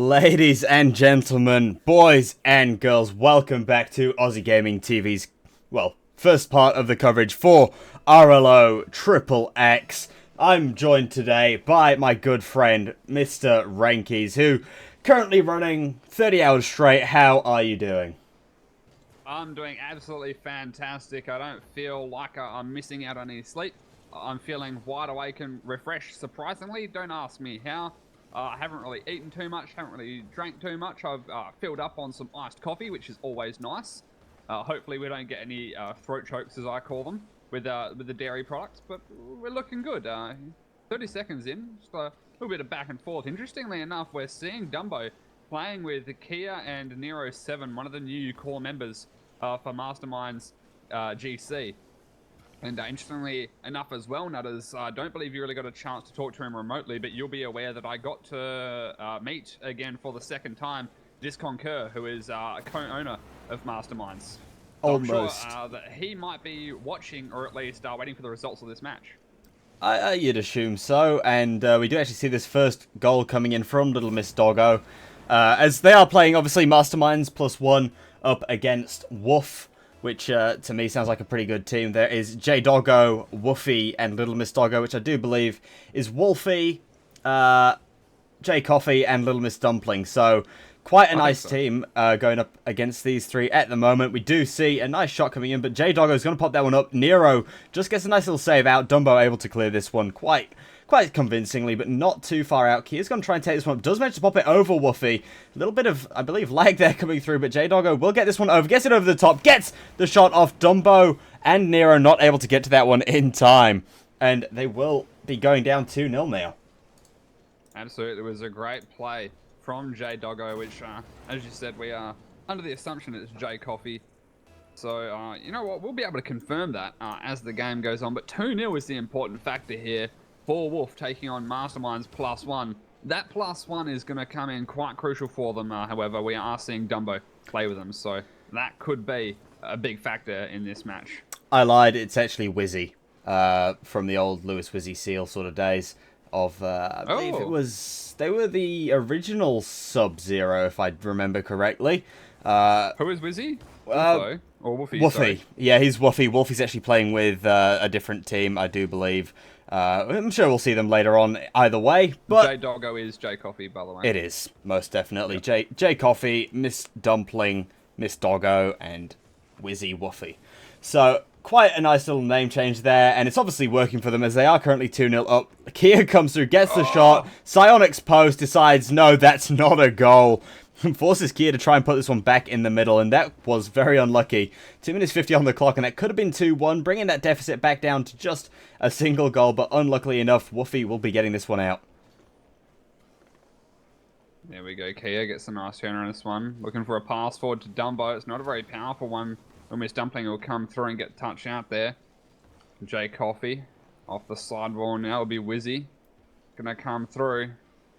Ladies and gentlemen, boys and girls, welcome back to Aussie Gaming TV's, well, first part of the coverage for RLO XXX. I'm joined today by my good friend, Mr. Rankies, who currently running 30 hours straight. How are you doing? I'm doing absolutely fantastic. I don't feel like I'm missing out on any sleep. I'm feeling wide awake and refreshed, surprisingly. Don't ask me how. I haven't really eaten too much, haven't really drank too much. I've filled up on some iced coffee, which is always nice. Hopefully we don't get any throat chokes, as I call them, with the dairy products, but we're looking good. 30 seconds in, just a little bit of back and forth. Interestingly enough, we're seeing Dumbo playing with Kia and Nero 7, one of the new core members for Mastermind's GC. And interestingly enough as well, Nutters, I don't believe you really got a chance to talk to him remotely, but you'll be aware that I got to meet again for the second time Disconquer, who is a co-owner of Masterminds. Almost. I'm sure that he might be watching, or at least waiting for the results of this match. You'd assume so, and we do actually see this first goal coming in from Little Miss Doggo, as they are playing, obviously, Masterminds +1 up against Woof, which to me sounds like a pretty good team. There is J Doggo, Woofy, and Little Miss Doggo, which I do believe is Wolfie, J Coffee, and Little Miss Dumpling. So quite a nice team going up against these three at the moment. We do see a nice shot coming in, but J Doggo is going to pop that one up. Nero just gets a nice little save out. Dumbo able to clear this one quite convincingly, but not too far out. Kia's going to try and take this one up. Does manage to pop it over Woofy. A little bit of, I believe, lag there coming through, but J-Doggo will get this one over. Gets it over the top. Gets the shot off. Dumbo and Nero not able to get to that one in time. And they will be going down 2-0 now. Absolutely. It was a great play from J-Doggo, which, as you said, we are under the assumption it's J Coffee. So, you know what? We'll be able to confirm that as the game goes on. But 2-0 is the important factor here for Wolf taking on Masterminds +1. That +1 is going to come in quite crucial for them, however. We are seeing Dumbo play with them, so that could be a big factor in this match. I lied. It's actually Wizzy from the old Lewis Wizzy Seal sort of days of, I believe it was, they were the original Sub-Zero, if I remember correctly. Who is Wizzy? Or Woofy? Woofy. Sorry. Yeah, he's Woofy. Wolfie's actually playing with a different team, I do believe. I'm sure we'll see them later on either way, but J Doggo is J Coffee, by the way. it is, most definitely. Yep. J Coffee, Miss Dumpling, Miss Doggo, and Wizzy Woofy. So, quite a nice little name change there, and it's obviously working for them as they are currently 2-0 up. Kia comes through, gets the shot. Psionic's post decides, no, that's not a goal. Forces Kia to try and put this one back in the middle, and that was very unlucky. 2 minutes 50 on the clock, and that could have been 2-1, bringing that deficit back down to just a single goal, but unluckily enough, Woofy will be getting this one out. There we go. Kia gets a nice turn on this one. Looking for a pass forward to Dumbo. It's not a very powerful one. Miss Dumpling will come through and get touched out there. J Coffee off the sidewall now will be Wizzy. Gonna come through.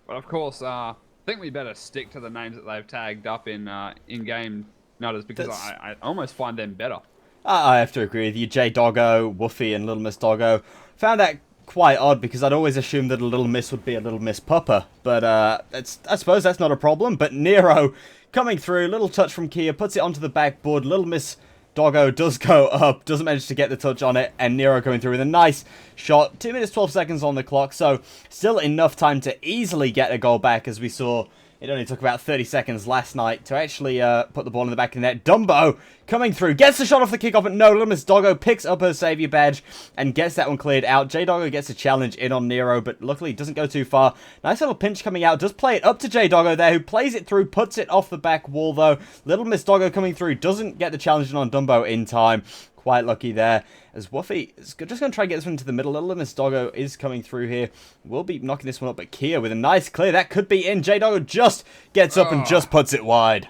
But of course, I think we better stick to the names that they've tagged up in-game Nutters, because I almost find them better. I have to agree with you. J Doggo, Woofy, and Little Miss Doggo. Found that quite odd because I'd always assumed that a Little Miss would be a Little Miss Pupper, but I suppose that's not a problem. But Nero coming through, little touch from Kia, puts it onto the backboard. Little Miss Doggo does go up, doesn't manage to get the touch on it, and Nero coming through with a nice shot. 2 minutes 12 seconds on the clock, so still enough time to easily get a goal back, as we saw. It only took about 30 seconds last night to actually put the ball in the back of the net. Dumbo coming through, gets the shot off the kickoff, but no, Little Miss Doggo picks up her saviour badge and gets that one cleared out. J Doggo gets a challenge in on Nero, but luckily doesn't go too far. Nice little pinch coming out, does play it up to J Doggo there, who plays it through, puts it off the back wall though. Little Miss Doggo coming through, doesn't get the challenge in on Dumbo in time. Quite lucky there, as Woofy is just going to try and get this one into the middle. Little Miss Doggo is coming through here. We'll be knocking this one up, but Kia with a nice clear. That could be in. J Doggo just gets up and just puts it wide.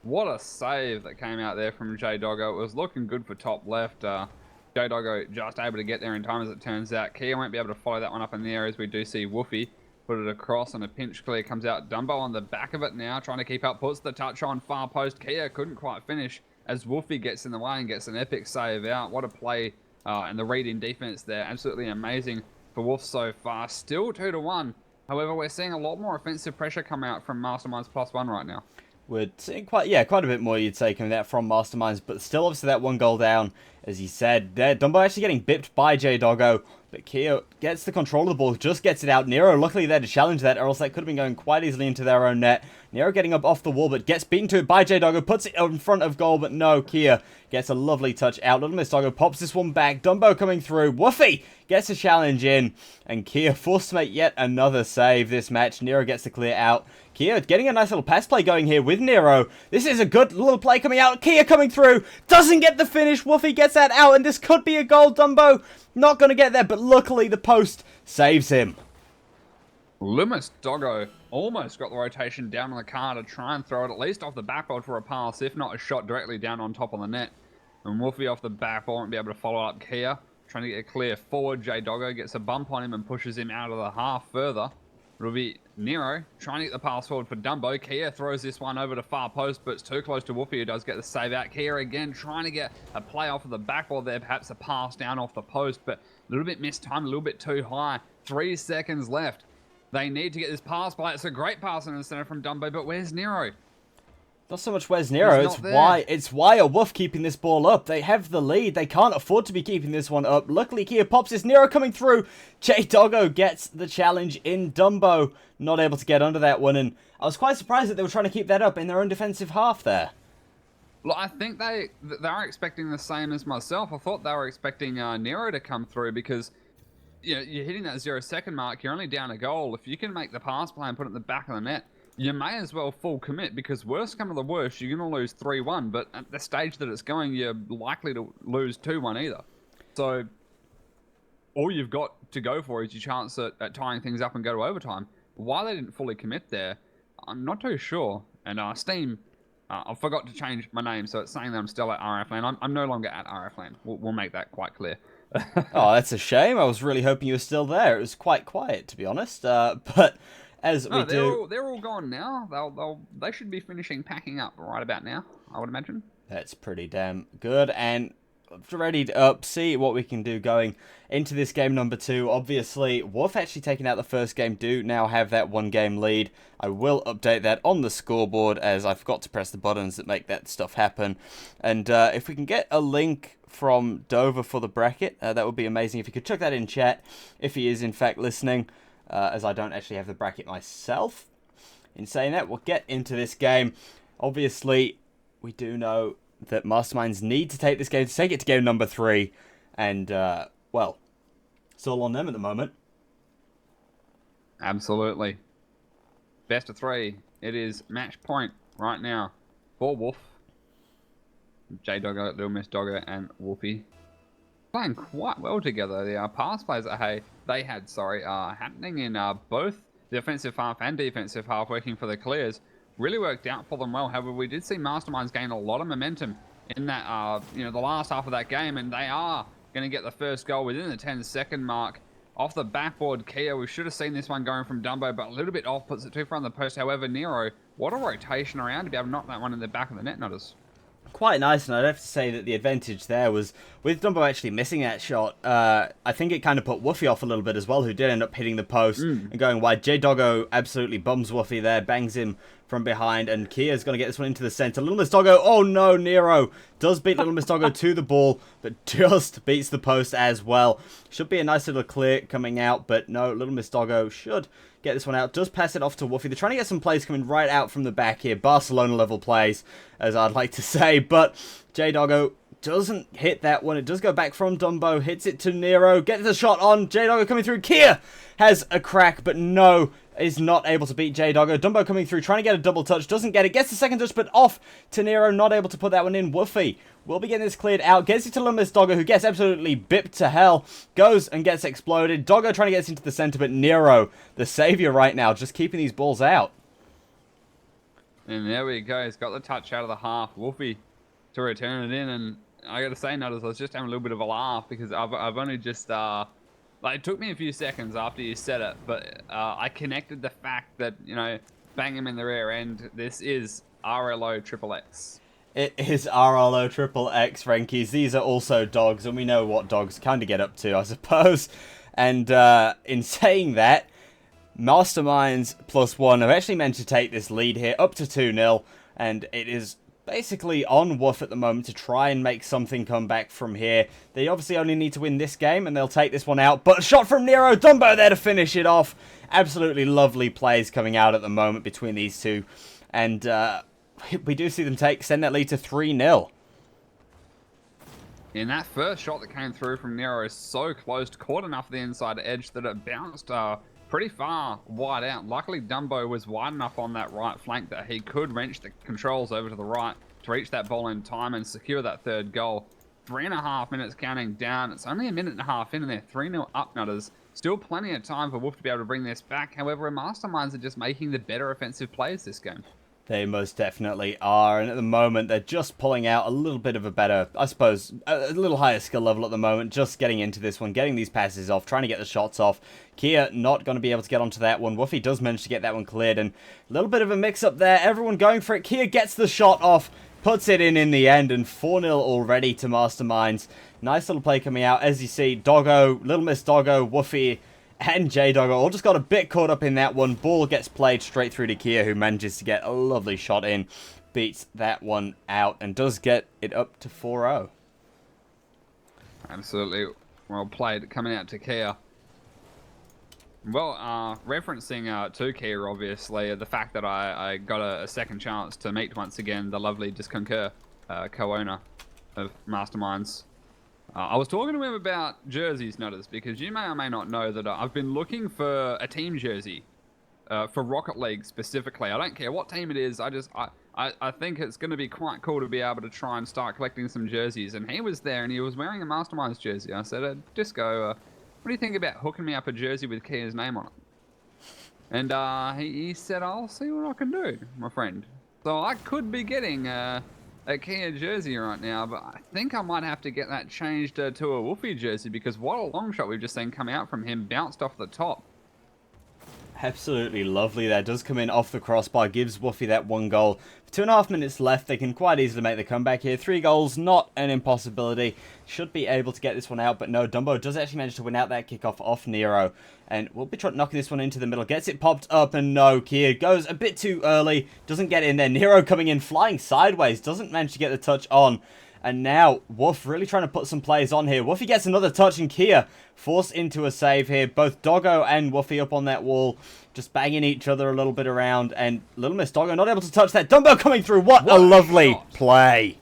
What a save that came out there from J Doggo. It was looking good for top left. J Doggo just able to get there in time, as it turns out. Kia won't be able to follow that one up in the air, as we do see Woofy put it across, and a pinch clear comes out. Dumbo on the back of it now, trying to keep up, puts the touch on far post. Kia couldn't quite finish, as Woofy gets in the way and gets an epic save out. What a play, and the read in defense there. Absolutely amazing for Wolf so far. Still 2-1 However, we're seeing a lot more offensive pressure come out from Masterminds +1 right now. We're seeing quite a bit more, you'd say, coming out from Masterminds, but still obviously that one goal down, as he said there. Dumbo actually getting bipped by J-Doggo, but Kia gets the control of the ball, just gets it out. Nero luckily there to challenge that, or else that could have been going quite easily into their own net. Nero getting up off the wall, but gets beaten to it by J-Doggo, puts it in front of goal, but no, Kia gets a lovely touch out. Little Miss Doggo pops this one back, Dumbo coming through, Woofy gets a challenge in, and Kia forced to make yet another save this match. Nero gets to clear out. Kia getting a nice little pass play going here with Nero. This is a good little play coming out. Kia coming through. Doesn't get the finish. Woofy gets that out, and this could be a goal. Dumbo not going to get there, but luckily the post saves him. Loomis Doggo almost got the rotation down on the car to try and throw it at least off the backboard for a pass, if not a shot directly down on top of the net. And Woofy off the backboard won't be able to follow up Kia. Trying to get a clear forward. J-Doggo gets a bump on him and pushes him out of the half further. It'll be Nero trying to get the pass forward for Dumbo. Kia throws this one over to far post, but it's too close to Woofy, who does get the save out. Kia again trying to get a play off of the backboard there, perhaps a pass down off the post, but a little bit mistimed, a little bit too high. 3 seconds left. They need to get this pass by. It's a great pass in the center from Dumbo, but where's Nero? Not so much where's Nero, it's why are Woof keeping this ball up. They have the lead, they can't afford to be keeping this one up. Luckily Kia pops this, Nero coming through. J-Doggo gets the challenge in. Dumbo not able to get under that one, and I was quite surprised that they were trying to keep that up in their own defensive half there. Well, I think they are expecting the same as myself. I thought they were expecting Nero to come through because you're hitting that 0-second mark, you're only down a goal. If you can make the pass play and put it in the back of the net, you may as well full commit, because worst come to the worst, you're going to lose 3-1, but at the stage that it's going, you're likely to lose 2-1 either. So all you've got to go for is your chance at tying things up and go to overtime. Why they didn't fully commit there, I'm not too sure. And Steam, I forgot to change my name, so it's saying that I'm still at RF Land. I'm no longer at RF Land. We'll make that quite clear. Oh, that's a shame. I was really hoping you were still there. It was quite quiet, to be honest. But as we do, they're all gone now. They should be finishing packing up right about now, I would imagine. That's pretty damn good, and ready to see what we can do going into this game number 2. Obviously, Wolf actually taking out the first game do now have that 1-game lead. I will update that on the scoreboard, as I forgot to press the buttons that make that stuff happen. And if we can get a link from Dover for the bracket, that would be amazing. If you could chuck that in chat, if he is in fact listening, as I don't actually have the bracket myself. In saying that, we'll get into this game. Obviously, we do know that Masterminds need to take this game to take it to game number 3. And, well, it's all on them at the moment. Absolutely. Best of 3. It is match point right now for Wolf. J-Doggo, Little Miss Doggo, and Woofy playing quite well together. The pass plays that they had happening in both the offensive half and defensive half, working for the clears, really worked out for them well. However, we did see Masterminds gain a lot of momentum in that the last half of that game, and they are going to get the first goal within the 10-second mark off the backboard. Kia, we should have seen this one going from Dumbo, but a little bit off, puts it too far on the post. However, Nero, what a rotation around to be able to knock that one in the back of the net, notice. Quite nice, and I'd have to say that the advantage there was with Dumbo actually missing that shot. I think it kind of put Woofy off a little bit as well, who did end up hitting the post and going wide. J-Doggo absolutely bums Woofy there, bangs him from behind, and Kia's going to get this one into the center. Little Miss Doggo, oh no, Nero does beat Little Miss Doggo to the ball, but just beats the post as well. Should be a nice little clear coming out, but no, Little Miss Doggo should get this one out. Does pass it off to Woofy. They're trying to get some plays coming right out from the back here. Barcelona level plays, as I'd like to say, but J-Doggo doesn't hit that one. It does go back from Dumbo, hits it to Nero, gets the shot on. J-Doggo coming through. Kia has a crack, but no, is not able to beat J-Doggo. Dumbo coming through, trying to get a double touch, doesn't get it, gets the second touch, but off to Nero, not able to put that one in. Woofy will be getting this cleared out, gets it to Little Miss Doggo, who gets absolutely bipped to hell, goes and gets exploded. Doggo trying to get this into the center, but Nero, the savior right now, just keeping these balls out. And there we go, he's got the touch out of the half. Woofy to return it in, and I gotta say, Nutters, I was just having a little bit of a laugh because I've only just it took me a few seconds after you said it, but I connected the fact that, bang him in the rear end. This is RLO XXX. It is RLO XXX, Frankies. These are also dogs, and we know what dogs kind of get up to, I suppose. And in saying that, Masterminds +1 have actually managed to take this lead here up to 2-0, and it is basically on Woof at the moment to try and make something come back from here. They obviously only need to win this game, and they'll take this one out. But a shot from Nero, Dumbo there to finish it off. Absolutely lovely plays coming out at the moment between these two. And we do see them send that lead to 3-0. And that first shot that came through from Nero is so close, caught enough the inside edge that it bounced pretty far wide out. Luckily, Dumbo was wide enough on that right flank that he could wrench the controls over to the right to reach that ball in time and secure that third goal. 3.5 minutes counting down. It's only a minute and a half in, and they're 3-0 up, Nutters. Still plenty of time for Wolf to be able to bring this back. However, Masterminds are just making the better offensive plays this game. They most definitely are, and at the moment they're just pulling out a little bit of a better, I suppose, a little higher skill level at the moment, just getting into this one, getting these passes off, trying to get the shots off. Kia not going to be able to get onto that one. Woofy does manage to get that one cleared, and a little bit of a mix-up there, everyone going for it. Kia gets the shot off, puts it in the end, and 4-0 already to Masterminds. Nice little play coming out, as you see, Doggo, Little Miss Doggo, Woofy, and J-Doggo all just got a bit caught up in that one. Ball gets played straight through to Kia, who manages to get a lovely shot in. Beats that one out and does get it up to 4-0. Absolutely well played coming out to Kia. Well, referencing to Kia, obviously, the fact that I got a second chance to meet once again the lovely Disconcur, co-owner of Masterminds. I was talking to him about jerseys, Nutters, because you may or may not know that I've been looking for a team jersey for Rocket League specifically. I don't care what team it is. I think it's going to be quite cool to be able to try and start collecting some jerseys. And he was there, and he was wearing a Masterminds jersey. I said, Disco, what do you think about hooking me up a jersey with Kia's name on it? And he said, I'll see what I can do, my friend. So I could be getting a Kia jersey right now, but I think I might have to get that changed to a Woofy jersey, because what a long shot we've just seen come out from him, bounced off the top. Absolutely lovely there. Does come in off the crossbar, gives Woofy that one goal. 2.5 minutes left, they can quite easily make the comeback here. 3 goals, not an impossibility. Should be able to get this one out, but no, Dumbo does actually manage to win out that kickoff off Nero. And we'll be knocking this one into the middle. Gets it popped up, and no, Kia goes a bit too early. Doesn't get in there. Nero coming in, flying sideways. Doesn't manage to get the touch on. And now, Woof really trying to put some plays on here. Woofy gets another touch, and Kia forced into a save here. Both Doggo and Woofy up on that wall, just banging each other a little bit around. And Little Miss Doggo not able to touch that. Dumbo coming through. What a lovely shot. Play.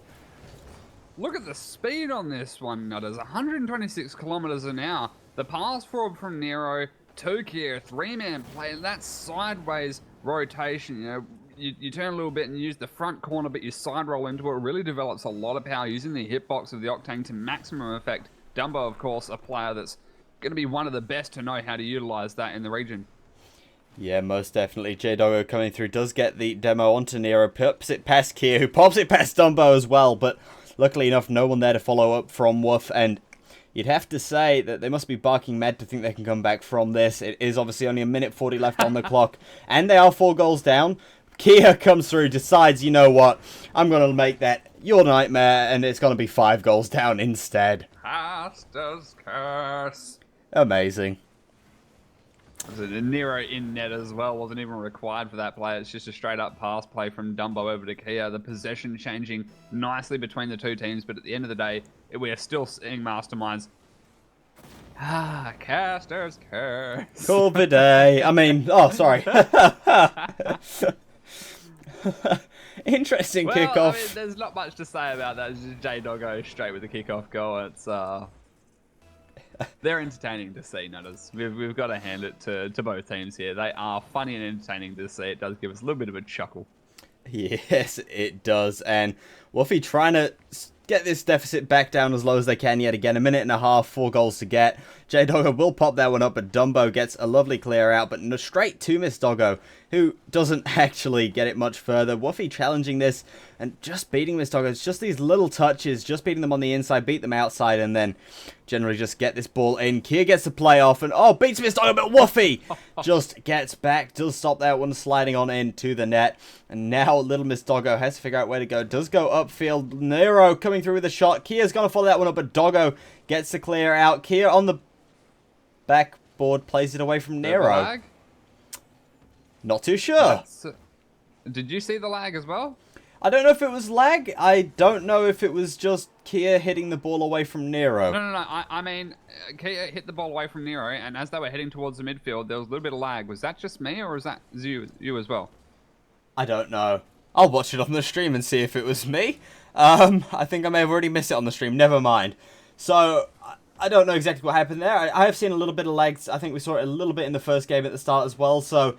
Look at the speed on this one, Nutters. 126 kilometers an hour. The pass forward from Nero to Kia, 3-man play, and that sideways rotation, you know, you turn a little bit and use the front corner, but you side roll into it. It really develops a lot of power using the hitbox of the Octane to maximum effect. Dumbo, of course, a player that's going to be one of the best to know how to utilize that in the region. Yeah, most definitely. J-Doggo coming through does get the demo onto Nero, pops it past Kia, who pops it past Dumbo as well, but luckily enough, no one there to follow up from Woof, and you'd have to say that they must be barking mad to think they can come back from this. It is obviously only a minute 40 left on the clock, and they are 4 goals down. Kia comes through, decides, you know what, I'm going to make that your nightmare, and it's going to be 5 goals down instead. Caster's curse. Amazing. Nero in net as well, wasn't even required for that play. It's just a straight up pass play from Dumbo over to Kia. The possession changing nicely between the two teams, but at the end of the day, we are still seeing Masterminds. Caster's curse. Cool bidet. I mean, oh, sorry. Interesting kickoff. I mean, there's not much to say about that. It's just J-Doggo straight with the kickoff goal. It's they're entertaining to see, Nutters. We've got to hand it to both teams here. They are funny and entertaining to see. It does give us a little bit of a chuckle. Yes, it does. And Woofy trying to get this deficit back down as low as they can yet again. 1.5 minutes, 4 goals to get. J-Doggo will pop that one up, but Dumbo gets a lovely clear out, but straight to Miss Doggo, who doesn't actually get it much further. Woofy challenging this and just beating Miss Doggo. It's just these little touches, just beating them on the inside, beat them outside, and then generally just get this ball in. Kia gets the play off, and oh, beats Miss Doggo, but Woofy just gets back, does stop that one sliding on into the net. And now Little Miss Doggo has to figure out where to go. Does go upfield. Nero coming through with a shot. Kia's going to follow that one up, but Doggo gets the clear out. Kia on the backboard plays it away from Nero. Not too sure. Did you see the lag as well? I don't know if it was lag. I don't know if it was just Kia hitting the ball away from Nero. No. I mean, Kia hit the ball away from Nero, and as they were heading towards the midfield, there was a little bit of lag. Was that just me, or was that you as well? I don't know. I'll watch it on the stream and see if it was me. I think I may have already missed it on the stream. Never mind. So, I don't know exactly what happened there. I have seen a little bit of lags. I think we saw it a little bit in the first game at the start as well. So,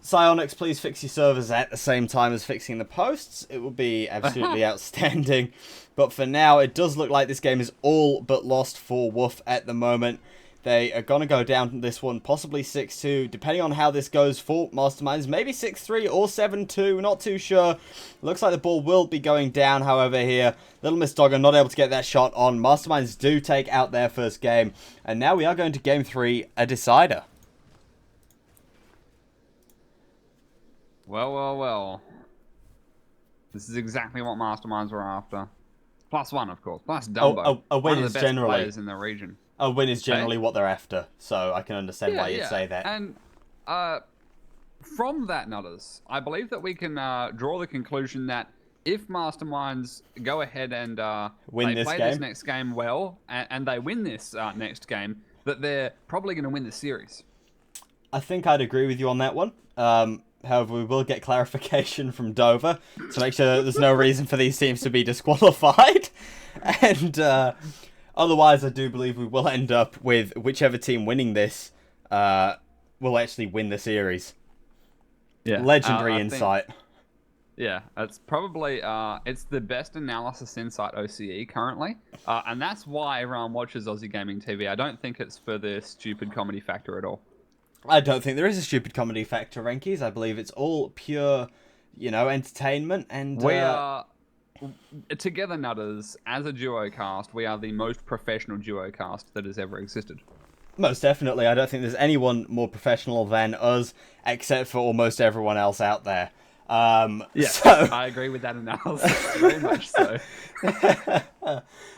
Psyonix, please fix your servers at the same time as fixing the posts. It would be absolutely outstanding. But for now, it does look like this game is all but lost for Woof at the moment. They are going to go down this one, possibly 6-2, depending on how this goes for Masterminds. Maybe 6-3 or 7-2, not too sure. Looks like the ball will be going down, however, here. Little Miss Doggo not able to get that shot on. Masterminds do take out their first game. And now we are going to game 3, a decider. Well. This is exactly what Masterminds were after. +1, of course. Plus Dumbo. A win one of is the best generally players in the region. A win is generally what they're after, so I can understand why you'd say that. And from that, Nutters, I believe that we can draw the conclusion that if Masterminds go ahead and win they this play game, this next game well, and they win this next game, that they're probably going to win the series. I think I'd agree with you on that one. However, we will get clarification from Dover to make sure there's no reason for these teams to be disqualified. And otherwise, I do believe we will end up with whichever team winning this will actually win the series. Yeah, Legendary insight. Yeah, it's probably it's the best analysis insight OCE currently, and that's why everyone watches Aussie Gaming TV. I don't think it's for the stupid comedy factor at all. I don't think there is a stupid comedy factor, Renkies. I believe it's all pure, entertainment. And we are together, Nutters, as a duo cast. We are the most professional duo cast that has ever existed. Most definitely. I don't think there's anyone more professional than us, except for almost everyone else out there. So I agree with that analysis, very much so.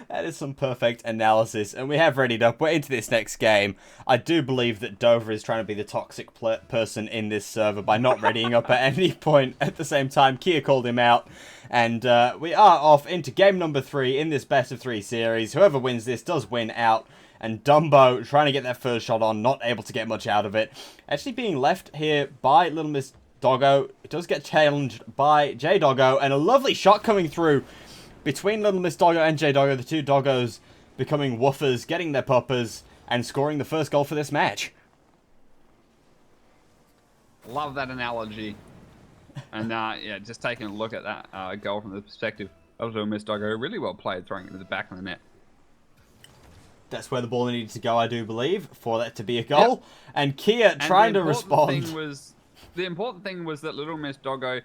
That is some perfect analysis, and we have readied up. We're into this next game. I do believe that Dover is trying to be the toxic person in this server by not readying up at any point at the same time. Kia called him out, and we are off into game number 3 in this best of 3 series. Whoever wins this does win out. And Dumbo trying to get that first shot on, not able to get much out of it. Actually being left here by Little Miss Doggo. It does get challenged by J Doggo, and a lovely shot coming through between Little Miss Doggo and J Doggo. The two doggos becoming woofers, getting their puppers, and scoring the first goal for this match. Love that analogy. And yeah, just taking a look at that goal from the perspective of Little Miss Doggo. Really well played, throwing it to the back of the net. That's where the ball needed to go, I do believe, for that to be a goal. Yep. And Kia trying to respond. The important thing was that Little Miss Doggo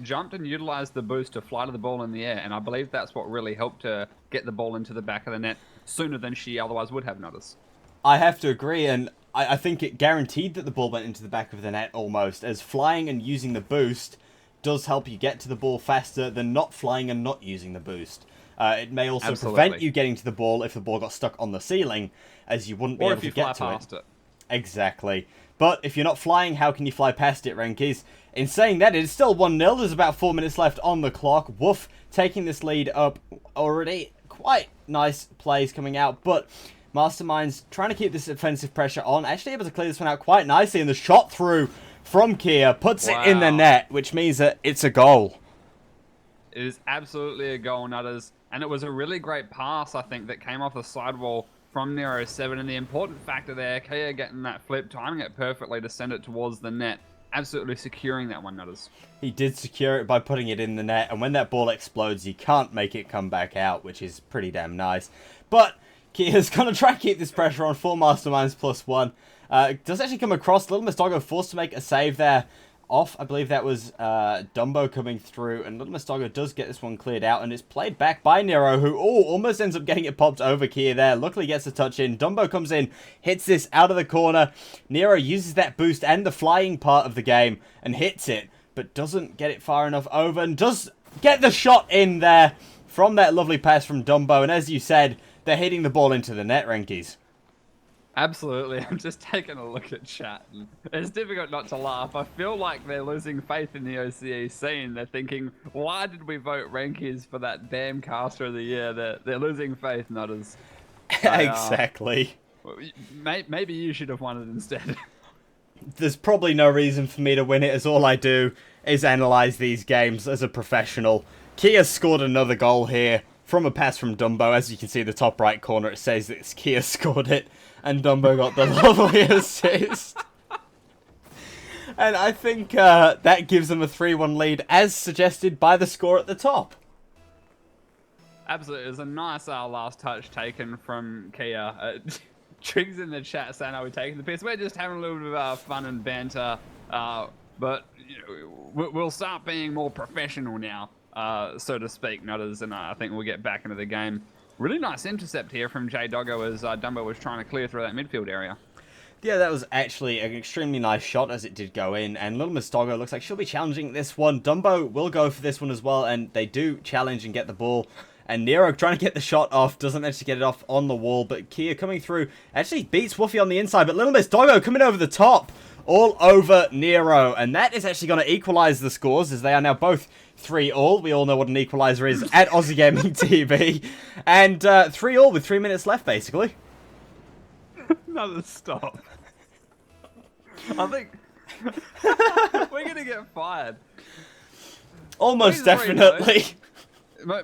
jumped and utilized the boost to fly to the ball in the air, and I believe that's what really helped her get the ball into the back of the net sooner than she otherwise would have noticed. I have to agree, and I think it guaranteed that the ball went into the back of the net almost, as flying and using the boost does help you get to the ball faster than not flying and not using the boost. It may also prevent you getting to the ball if the ball got stuck on the ceiling, as you wouldn't be able to get to it. Exactly. But if you're not flying, how can you fly past it, Renkies? In saying that, it is still 1-0. There's about 4 minutes left on the clock. Woof taking this lead up already. Quite nice plays coming out, but Masterminds trying to keep this offensive pressure on. Actually able to clear this one out quite nicely, and the shot through from Kia puts it in the net, which means that it's a goal. It is absolutely a goal, Nutters. And it was a really great pass, I think, that came off the sidewall from Nero 7. And the important factor there, Kia getting that flip, timing it perfectly to send it towards the net. Absolutely securing that one, Nutters. He did secure it by putting it in the net. And when that ball explodes, you can't make it come back out, which is pretty damn nice. But Kia's going to try and keep this pressure on for Masterminds +1. It does actually come across. Little Miss Doggo forced to make a save there. Off, I believe that was Dumbo coming through, and Little Miss Doggo does get this one cleared out, and it's played back by Nero, who almost ends up getting it popped over Kia there. Luckily gets a touch in. Dumbo comes in, hits this out of the corner. Nero uses that boost and the flying part of the game and hits it, but doesn't get it far enough over, and does get the shot in there from that lovely pass from Dumbo. And as you said, they're hitting the ball into the net, Renkies. Absolutely. I'm just taking a look at chat. And it's difficult not to laugh. I feel like they're losing faith in the OCE scene. They're thinking, why did we vote Rankies for that damn caster of the year? They're losing faith, Nutters. Exactly. Maybe you should have won it instead. There's probably no reason for me to win it, as all I do is analyze these games as a professional. Kia scored another goal here from a pass from Dumbo. As you can see in the top right corner, it says that Kia scored it, and Dumbo got the lovely assist. And I think that gives them a 3-1 lead, as suggested by the score at the top. Absolutely. It was a nice last touch taken from Kia. Triggs in the chat saying, are we taking the piss? We're just having a little bit of fun and banter. But we'll start being more professional now, so to speak, Nutters. And I think we'll get back into the game. Really nice intercept here from J Doggo as Dumbo was trying to clear through that midfield area. Yeah, that was actually an extremely nice shot as it did go in, and Little Miss Doggo looks like she'll be challenging this one. Dumbo will go for this one as well, and they do challenge and get the ball. And Nero trying to get the shot off, doesn't manage to get it off on the wall, but Kia coming through, actually beats Woofy on the inside, but Little Miss Doggo coming over the top, all over Nero, and that is actually going to equalize the scores, as they are now both 3-all. We all know what an equalizer is at Aussie Gaming TV, and 3-all with 3 minutes left, basically. Another stop. I think we're going to get fired. Almost definitely.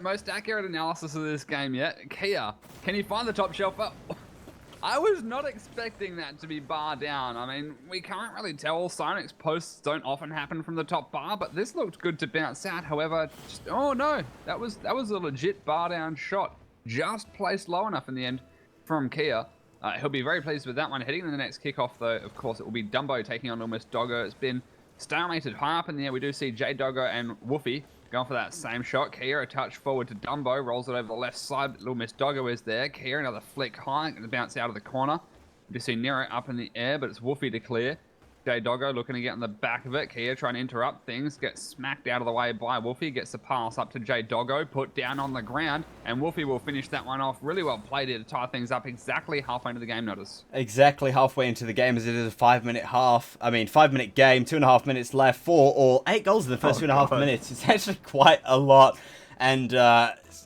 Most accurate analysis of this game yet. Kia, can you find the top shelf up? I was not expecting that to be bar down. I mean, we can't really tell. Sonic's posts don't often happen from the top bar, but this looked good to bounce out. However, oh no, that was a legit bar down shot. Just placed low enough in the end from Kia. He'll be very pleased with that one. Heading to the next kickoff, though, of course, it will be Dumbo taking on almost Doggo. It's been stalemated high up in the air. We do see J Doggo and Woofy going for that same shot. Kia a touch forward to Dumbo, rolls it over the left side. Little Miss Doggo is there. Kia another flick high, going to bounce out of the corner. You see Nero up in the air, but it's Woofy to clear. J Doggo looking to get in the back of it. Kia trying to interrupt things, gets smacked out of the way by Woofy, gets the pass up to J Doggo, put down on the ground, and Woofy will finish that one off. Really well played here to tie things up exactly halfway into the game, Notice. Exactly halfway into the game, as it is a 5-minute game, 2.5 minutes left, 4-all, 8 goals in the first 2.5 minutes. It's actually quite a lot, and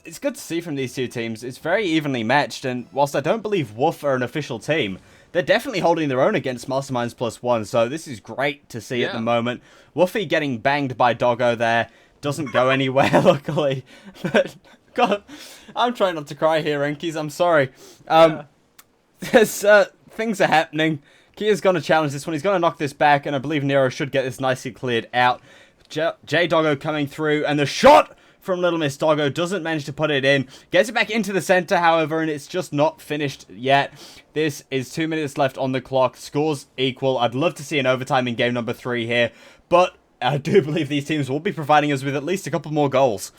it's good to see from these two teams. It's very evenly matched, and whilst I don't believe Woof are an official team, they're definitely holding their own against Masterminds +1, so this is great to see at the moment. Woofy getting banged by Doggo there. Doesn't go anywhere, luckily. But, God, I'm trying not to cry here, Enkies. I'm sorry. There's, things are happening. Kia's going to challenge this one. He's going to knock this back, and I believe Nero should get this nicely cleared out. J Doggo coming through, and the shot from Little Miss Doggo doesn't manage to put it in. Gets it back into the center, however, and it's just not finished yet. This is 2 minutes left on the clock. Scores equal. I'd love to see an overtime in game number 3 here, but I do believe these teams will be providing us with at least a couple more goals.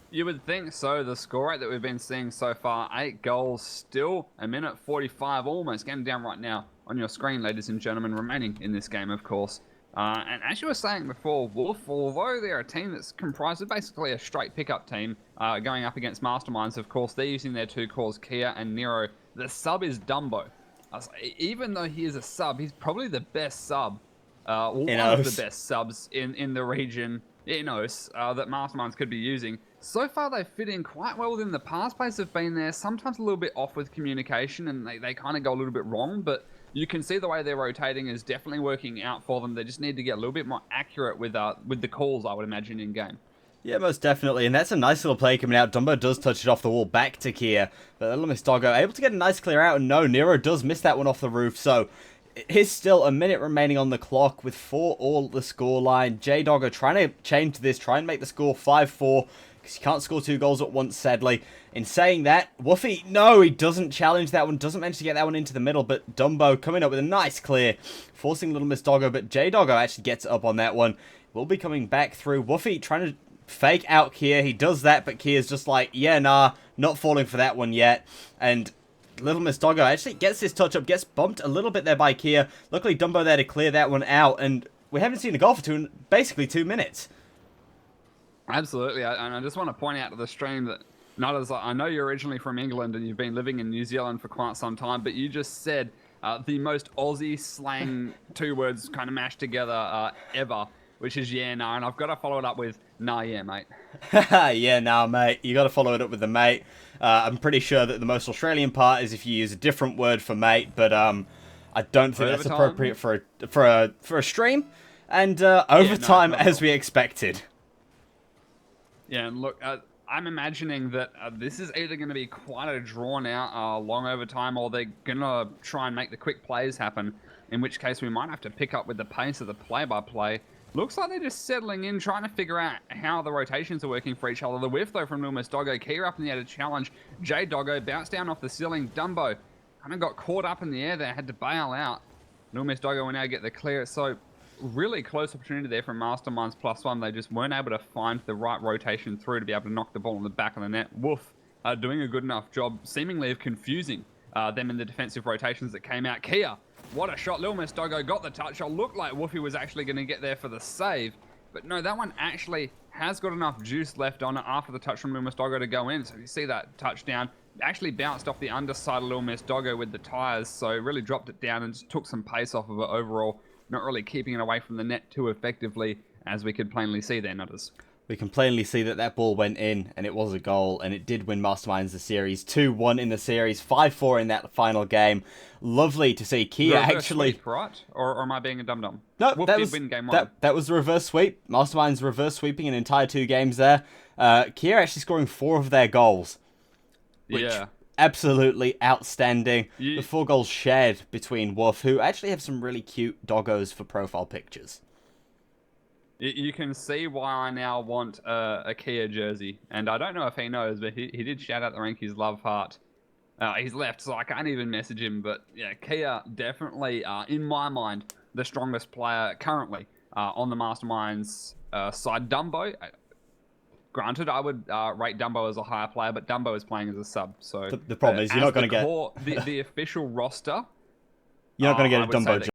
You would think so. The score rate that we've been seeing so far, 8 goals, still a minute 45, almost getting down right now on your screen, ladies and gentlemen, remaining in this game, of course. And as you were saying before, Wolf, although they're a team that's comprised of basically a straight pickup team, going up against Masterminds, of course, they're using their two cores, Kia and Nero. The sub is Dumbo. Even though he is a sub, he's probably the best sub, one of the best subs in the region, in OS, that Masterminds could be using. So far, they fit in quite well within the pass plays have been there, sometimes a little bit off with communication, and they kind of go a little bit wrong, but you can see the way they're rotating is definitely working out for them. They just need to get a little bit more accurate with the calls, I would imagine, in-game. Yeah, most definitely, and that's a nice little play coming out. Dumbo does touch it off the wall back to Kia, but Little Miss Doggo able to get a nice clear out, and no, Nero does miss that one off the roof, so it is still a minute remaining on the clock with 4-all the scoreline. J Doggo trying to change this, try and make the score 5-4, because you can't score 2 goals at once, sadly. In saying that, Woofy, no, he doesn't challenge that one, doesn't manage to get that one into the middle, but Dumbo coming up with a nice clear, forcing Little Miss Doggo, but J Doggo actually gets up on that one. Will be coming back through. Woofy trying to fake out Kia, he does that, but Kia's just like, yeah, nah, not falling for that one yet, and Little Miss Doggo actually gets this touch up, gets bumped a little bit there by Kia. Luckily, Dumbo there to clear that one out, and we haven't seen a goal for basically 2 minutes. Absolutely, and I just want to point out to the stream that I know you're originally from England and you've been living in New Zealand for quite some time, but you just said the most Aussie slang 2 words kind of mashed together ever, which is yeah, nah, and I've got to follow it up with nah, yeah, mate. Yeah, nah, mate. You got to follow it up with the mate. I'm pretty sure that the most Australian part is if you use a different word for mate, but I don't think that's appropriate for a stream. And overtime, as we expected. Yeah, and look, I'm imagining that this is either going to be quite a drawn-out, long overtime, or they're going to try and make the quick plays happen, in which case we might have to pick up with the pace of the play-by-play. Looks like they're just settling in, trying to figure out how the rotations are working for each other. The whiff, though, from Little Miss Doggo. Kia up in the air to challenge. J Doggo bounced down off the ceiling. Dumbo kind of got caught up in the air there, had to bail out. Little Miss Doggo will now get the clear. So really close opportunity there from Masterminds +1. They just weren't able to find the right rotation through to be able to knock the ball in the back of the net. Woof doing a good enough job, seemingly of confusing them in the defensive rotations that came out. Kia, what a shot. Little Miss Doggo got the touch. It looked like Woofy was actually going to get there for the save. But no, that one actually has got enough juice left on it after the touch from Little Miss Doggo to go in. So you see that touchdown. Actually bounced off the underside of Little Miss Doggo with the tires. So really dropped it down and just took some pace off of it overall. Not really keeping it away from the net too effectively, as we could plainly see there, Nutters. We can plainly see that that ball went in, and it was a goal, and it did win Masterminds the series. 2-1 in the series, 5-4 in that final game. Lovely to see Kia actually... Sweep, right? Or am I being a dum-dum? No, Wolf that did was, win game 1. That was the reverse sweep. Masterminds reverse sweeping an entire 2 games there. Kia actually scoring 4 of their goals. Which, yeah. Absolutely outstanding. The 4 goals shared between Wolf, who actually have some really cute doggos for profile pictures. You can see why I now want a Kia jersey. And I don't know if he knows, but he did shout out the Rankies love heart. He's left, so I can't even message him. But yeah, Kia definitely, in my mind, the strongest player currently on the Masterminds side. Dumbo, granted, I would rate Dumbo as a higher player, but Dumbo is playing as a sub. So the problem is you're not going to get the official roster. You're not going to get a Dumbo